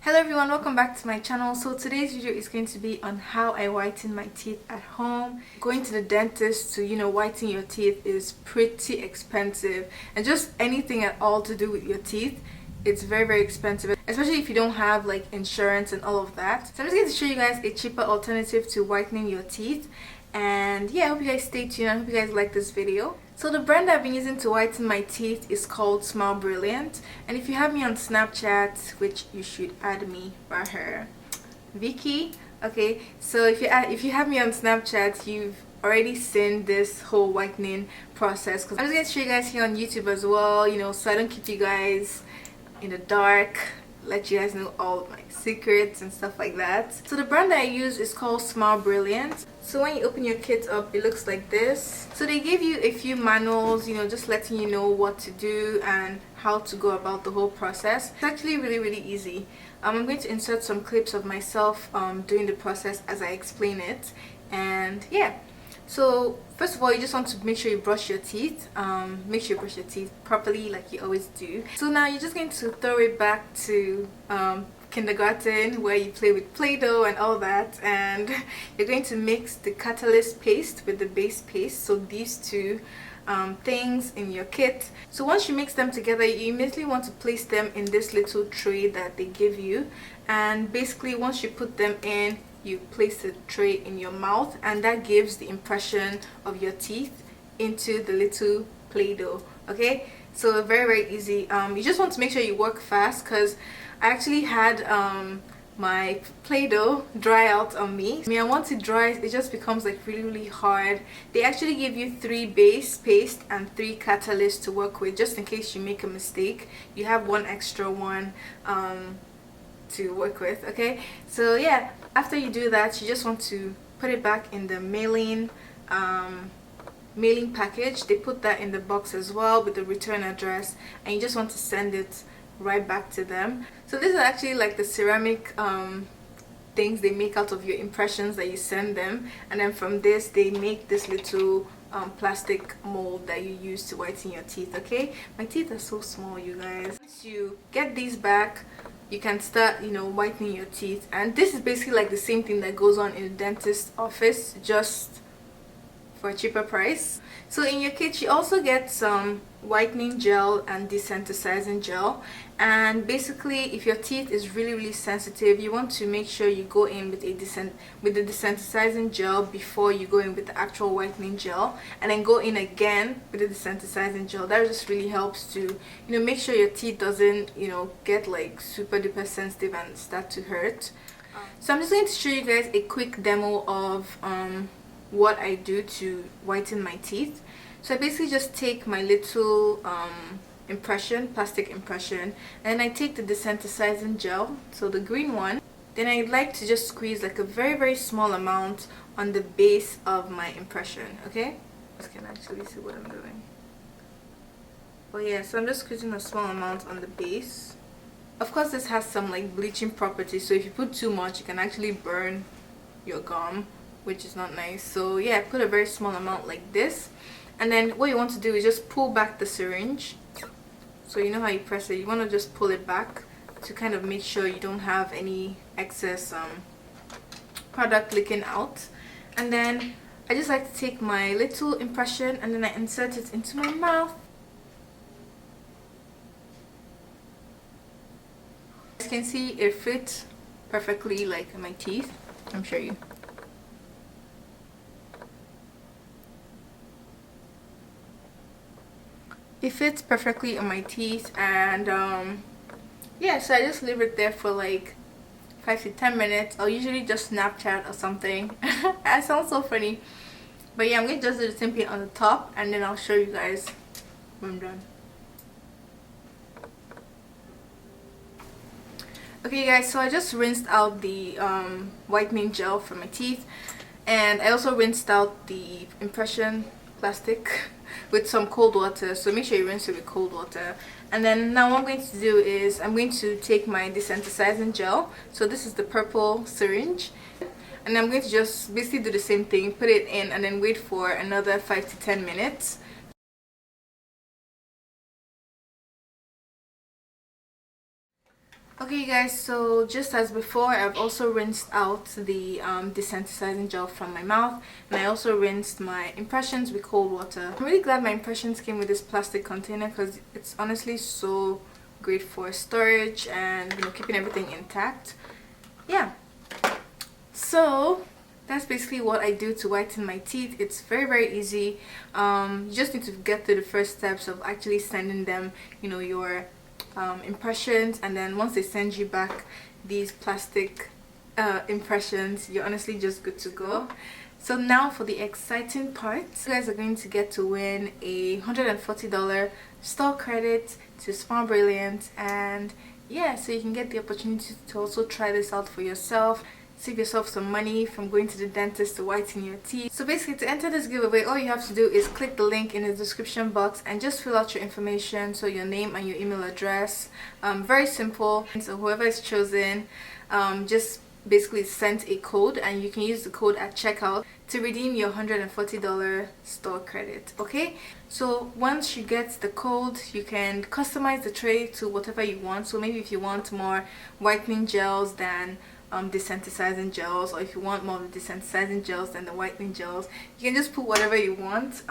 Hello everyone, welcome back to my channel. So today's video is going to be on how I whiten my teeth at home. Going to the dentist to whiten your teeth is pretty expensive, and just anything at all to do with your teeth, it's very expensive, especially if you don't have like insurance and all of that. So I'm just going to show you guys a cheaper alternative to whitening your teeth. And yeah, I hope you guys stay tuned. I hope you guys like this video. So the brand I've been using to whiten my teeth is called Smile Brilliant, and if you have me on Snapchat, which you should add me right here, Vicky. Okay, so if you have me on Snapchat, you've already seen this whole whitening process, because I'm just going to show you guys here on YouTube as well, so I don't keep you guys in the dark, let you guys know all of my secrets and stuff like that. So the brand that I use is called Smile Brilliant. So when you open your kit up, it looks like this. So they give you a few manuals, just letting you know what to do and how to go about the whole process. It's actually really easy. I'm going to insert some clips of myself doing the process as I explain it. And yeah, so first of all, you just want to make sure you brush your teeth. Make sure you brush your teeth properly like you always do. So now you're just going to throw it back to kindergarten, where you play with Play-Doh and all that, and you're going to mix the catalyst paste with the base paste, so these two things in your kit. So once you mix them together, you immediately want to place them in this little tray that they give you, and basically once you put them in, you place the tray in your mouth, and that gives the impression of your teeth into the little Play-Doh. Okay, so very easy. You just want to make sure you work fast, because I actually had my Play-Doh dry out on me. I mean, once it dries, it just becomes like really hard. They actually give you 3 base paste and 3 catalysts to work with, just in case you make a mistake. You have one extra one to work with. Okay, so yeah, after you do that, you just want to put it back in the mailing package. They put that in the box as well with the return address, and you just want to send it right back to them. So these are actually like the ceramic things they make out of your impressions that you send them, and then from this they make this little plastic mold that you use to whiten your teeth. Okay, my teeth are so small, you guys. Once you get these back, you can start whitening your teeth, and this is basically like the same thing that goes on in the dentist office, just for a cheaper price. So in your kit you also get some whitening gel and desensitizing gel, and basically if your teeth is really sensitive, you want to make sure you go in with the desensitizing gel before you go in with the actual whitening gel, and then go in again with the desensitizing gel. That just really helps to make sure your teeth doesn't get like super duper sensitive and start to hurt. So I'm just going to show you guys a quick demo of what I do to whiten my teeth. So I basically just take my little plastic impression, and I take the desensitizing gel, so the green one. Then I'd like to just squeeze like a very small amount on the base of my impression. Okay, you can actually see what I'm doing. But yeah, so I'm just squeezing a small amount on the base. Of course, this has some like bleaching properties, so if you put too much, you can actually burn your gum, which is not nice. So yeah, put a very small amount like this, and then what you want to do is just pull back the syringe. So you know how you press it, you want to just pull it back to kind of make sure you don't have any excess product leaking out. And then I just like to take my little impression and then I insert it into my mouth. As you can see, it fits perfectly like my teeth. I'm sure you. It fits perfectly on my teeth, and yeah, so I just leave it there for like 5 to 10 minutes. I'll usually just Snapchat or something. That sounds so funny, but yeah, I'm going to just do the same thing on the top, and then I'll show you guys when I'm done. Okay guys, so I just rinsed out the whitening gel from my teeth, and I also rinsed out the impression plastic with some cold water, so make sure you rinse it with cold water. And then now what I'm going to do is I'm going to take my desensitizing gel, so this is the purple syringe, and I'm going to just basically do the same thing, put it in and then wait for another 5 to 10 minutes. Okay you guys, so just as before, I've also rinsed out the desensitizing gel from my mouth, and I also rinsed my impressions with cold water. I'm really glad my impressions came with this plastic container because it's honestly so great for storage and, you know, keeping everything intact. Yeah, so that's basically what I do to whiten my teeth. It's very easy. You just need to get through the first steps of actually sending them, you know, your impressions, and then once they send you back these plastic impressions, you're honestly just good to go. So now for the exciting part, you guys are going to get to win a $140 store credit to Smile Brilliant, and yeah, so you can get the opportunity to also try this out for yourself. Save yourself some money from going to the dentist to whiten your teeth. So basically, to enter this giveaway, all you have to do is click the link in the description box and just fill out your information, so your name and your email address. Very simple. So whoever is chosen just basically sent a code, and you can use the code at checkout to redeem your $140 store credit. Okay, so once you get the code, you can customize the tray to whatever you want. So maybe if you want more whitening gels than desensitizing gels, or if you want more of the desensitizing gels than the whitening gels, you can just put whatever you want.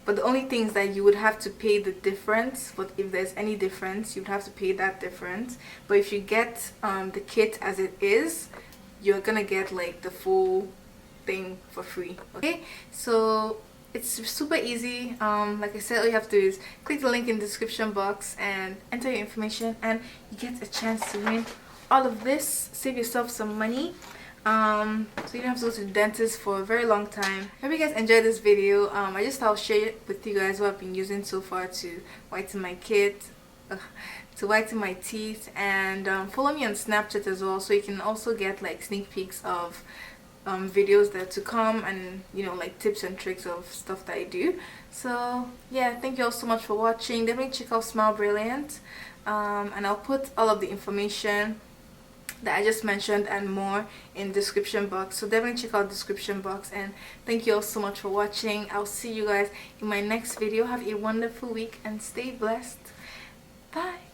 But the only thing is that you would have to pay the difference. But if there's any difference, you'd have to pay that difference. But if you get the kit as it is, you're gonna get like the full thing for free. Okay, so it's super easy. Like I said, all you have to do is click the link in the description box and enter your information, and you get a chance to win all of this. Save yourself some money, so you don't have to go to the dentist for a very long time. Hope you guys enjoyed this video. I just thought I'll share with you guys what I've been using so far to whiten my to whiten my teeth, and follow me on Snapchat as well, so you can also get like sneak peeks of videos that are to come, and you know, like tips and tricks of stuff that I do. So yeah, thank you all so much for watching. Definitely check out Smile Brilliant, and I'll put all of the information that I just mentioned and more in the description box, so definitely check out the description box. And thank you all so much for watching. I'll see you guys in my next video. Have a wonderful week and stay blessed. Bye.